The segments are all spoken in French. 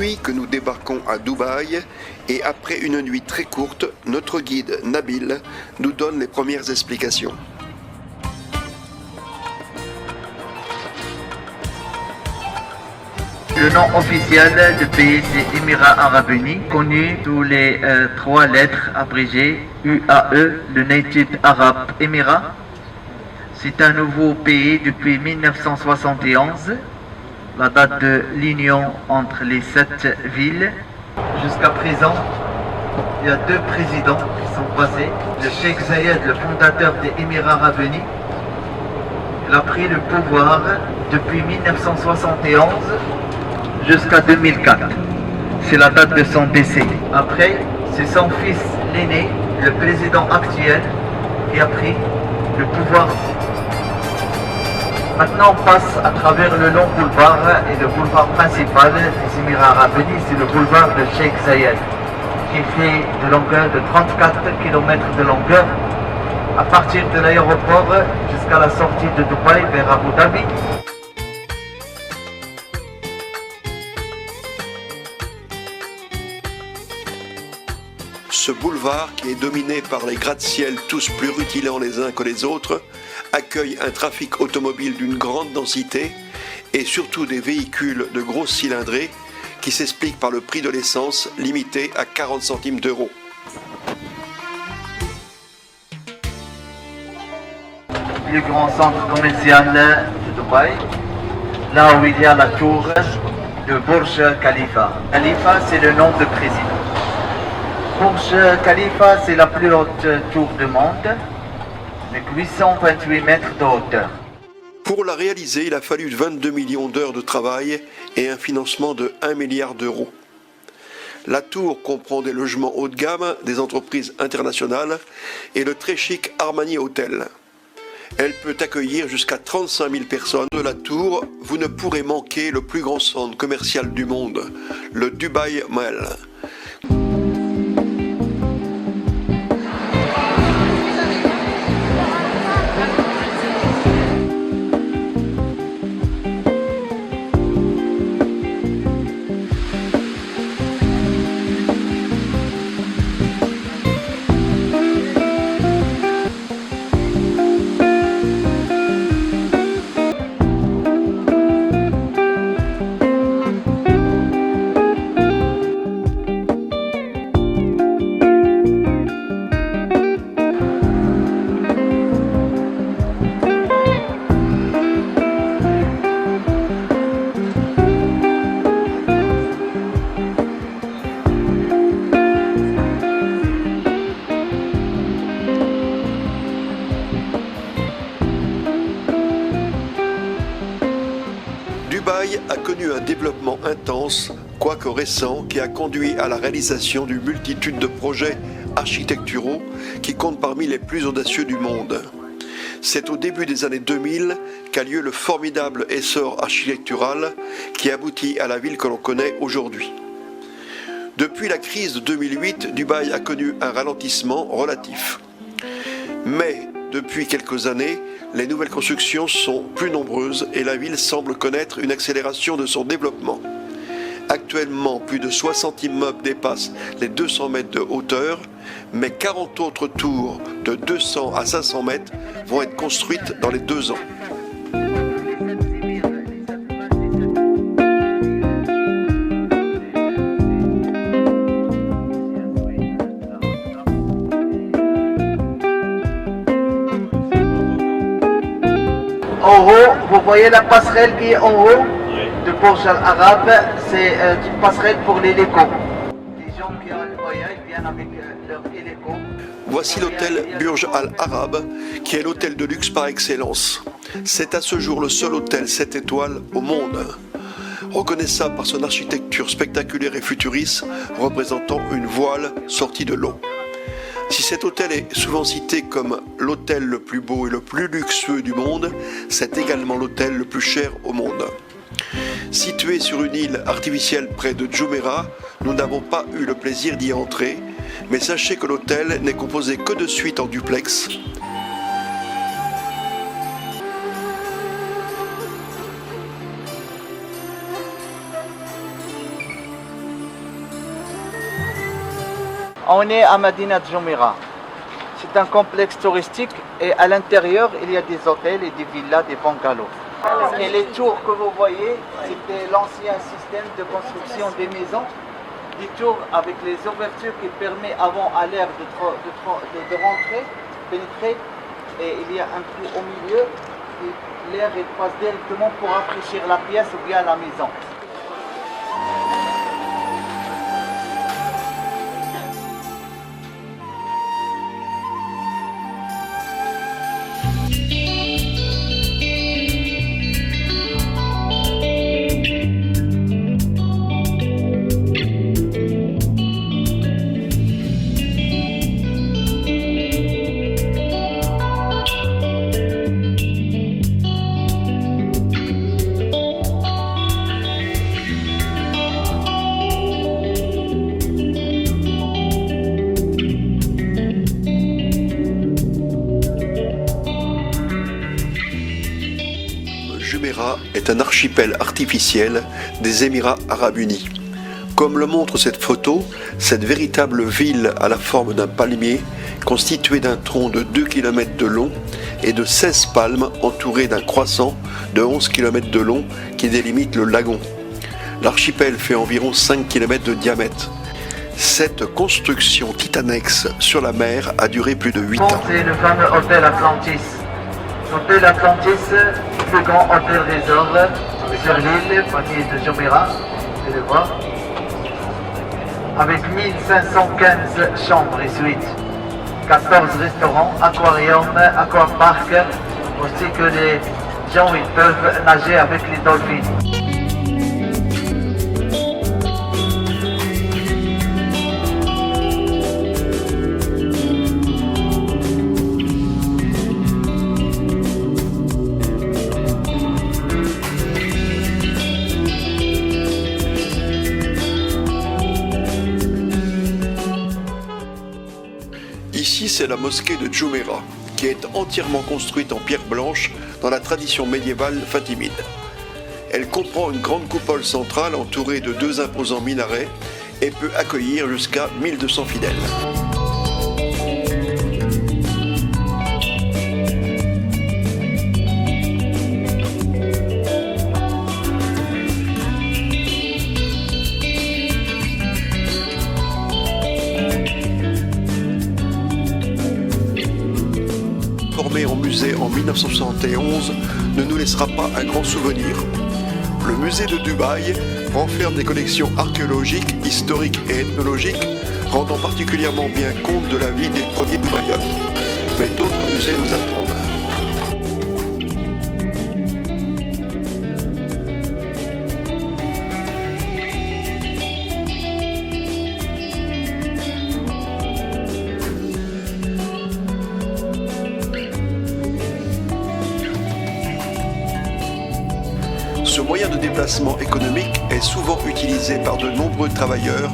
nuit que nous débarquons à Dubaï et après une nuit très courte, notre guide Nabil nous donne les premières explications. Le nom officiel du pays, c'est Émirats Arabes Unis, connu sous les trois lettres abrégées UAE, l'United Arab Emirates. C'est un nouveau pays depuis 1971, la date de l'union entre les 7 villes. Jusqu'à présent, il y a 2 présidents qui sont passés. Le Cheikh Zayed, le fondateur des Émirats Arabes Unis, il a pris le pouvoir depuis 1971 jusqu'à 2004. C'est la date de son décès. Après, c'est son fils l'aîné, le président actuel, qui a pris le pouvoir. Maintenant, on passe à travers le long boulevard et le boulevard principal des Émirats Arabes Unis, c'est le boulevard de Cheikh Zayed, qui fait de longueur de 34 km de longueur à partir de l'aéroport jusqu'à la sortie de Dubaï vers Abu Dhabi. Ce boulevard, qui est dominé par les gratte-ciel tous plus rutilants les uns que les autres, accueille un trafic automobile d'une grande densité et surtout des véhicules de grosses cylindrées qui s'expliquent par le prix de l'essence limité à 40 centimes d'euros. Le plus grand centre commercial de Dubaï, là où il y a la tour de Burj Khalifa. Khalifa, c'est le nom de président. Burj Khalifa, c'est la plus haute tour du monde, avec 828 mètres de hauteur. Pour la réaliser, il a fallu 22 millions d'heures de travail et un financement de 1 milliard d'euros. La tour comprend des logements haut de gamme, des entreprises internationales et le très chic Armani Hotel. Elle peut accueillir jusqu'à 35 000 personnes. De la tour, vous ne pourrez manquer le plus grand centre commercial du monde, le Dubai Mall. Dubaï a connu un développement intense, quoique récent, qui a conduit à la réalisation d'une multitude de projets architecturaux qui comptent parmi les plus audacieux du monde. C'est au début des années 2000 qu'a lieu le formidable essor architectural qui aboutit à la ville que l'on connaît aujourd'hui. Depuis la crise de 2008, Dubaï a connu un ralentissement relatif. Mais depuis quelques années, les nouvelles constructions sont plus nombreuses et la ville semble connaître une accélération de son développement. Actuellement, plus de 60 immeubles dépassent les 200 mètres de hauteur, mais 40 autres tours de 200 à 500 mètres vont être construites dans les 2 ans. En haut, vous voyez la passerelle qui est en haut de Burj Al Arab, c'est une passerelle pour l'hélico. Les gens qui ont le voyage viennent avec leur hélico. Voici l'hôtel Burj Al Arab, qui est l'hôtel de luxe par excellence. C'est à ce jour le seul hôtel 7 étoiles au monde, reconnaissable par son architecture spectaculaire et futuriste, représentant une voile sortie de l'eau. Si cet hôtel est souvent cité comme l'hôtel le plus beau et le plus luxueux du monde, c'est également l'hôtel le plus cher au monde. Situé sur une île artificielle près de Jumeirah, nous n'avons pas eu le plaisir d'y entrer, mais sachez que l'hôtel n'est composé que de suites en duplex. On est à Madinat Jumeirah. C'est un complexe touristique et à l'intérieur, il y a des hôtels et des villas, des bungalows. Et les tours que vous voyez, c'était l'ancien système de construction des maisons. Des tours avec les ouvertures qui permettent avant à l'air de rentrer, pénétrer. Et il y a un trou au milieu. Et l'air passe directement pour rafraîchir la pièce ou bien la maison. Jumeirah est un archipel artificiel des Émirats arabes unis. Comme le montre cette photo, cette véritable ville à la forme d'un palmier, constituée d'un tronc de 2 km de long et de 16 palmes entourées d'un croissant de 11 km de long qui délimite le lagon. L'archipel fait environ 5 km de diamètre. Cette construction titanexe sur la mer a duré plus de 8 ans. C'est le fameux hôtel Atlantis. L'hôtel Atlantis, le plus grand hôtel resort sur l'île, famille de Jumeirah, vous le voir, avec 1515 chambres et suites, 14 restaurants, aquarium, aquapark, aussi que les gens ils peuvent nager avec les dolphins. Ici, c'est la mosquée de Jumeirah, qui est entièrement construite en pierre blanche dans la tradition médiévale fatimide. Elle comprend une grande coupole centrale entourée de 2 imposants minarets et peut accueillir jusqu'à 1200 fidèles. Formé en musée en 1971, ne nous laissera pas un grand souvenir. Le musée de Dubaï renferme des collections archéologiques, historiques et ethnologiques, rendant particulièrement bien compte de la vie des premiers Dubaïens. Mais d'autres musées nous attendent. Ce moyen de déplacement économique est souvent utilisé par de nombreux travailleurs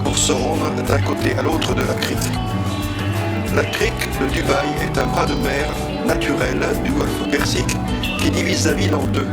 pour se rendre d'un côté à l'autre de la crique. La crique de Dubaï est un bras de mer naturel du golfe Persique qui divise la ville en deux.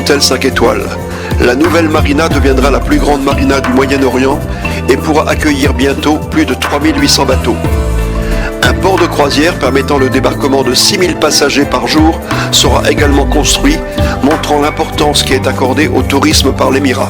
Hôtel 5 étoiles. La nouvelle marina deviendra la plus grande marina du Moyen-Orient et pourra accueillir bientôt plus de 3800 bateaux. Un port de croisière permettant le débarquement de 6000 passagers par jour sera également construit, montrant l'importance qui est accordée au tourisme par l'Émirat.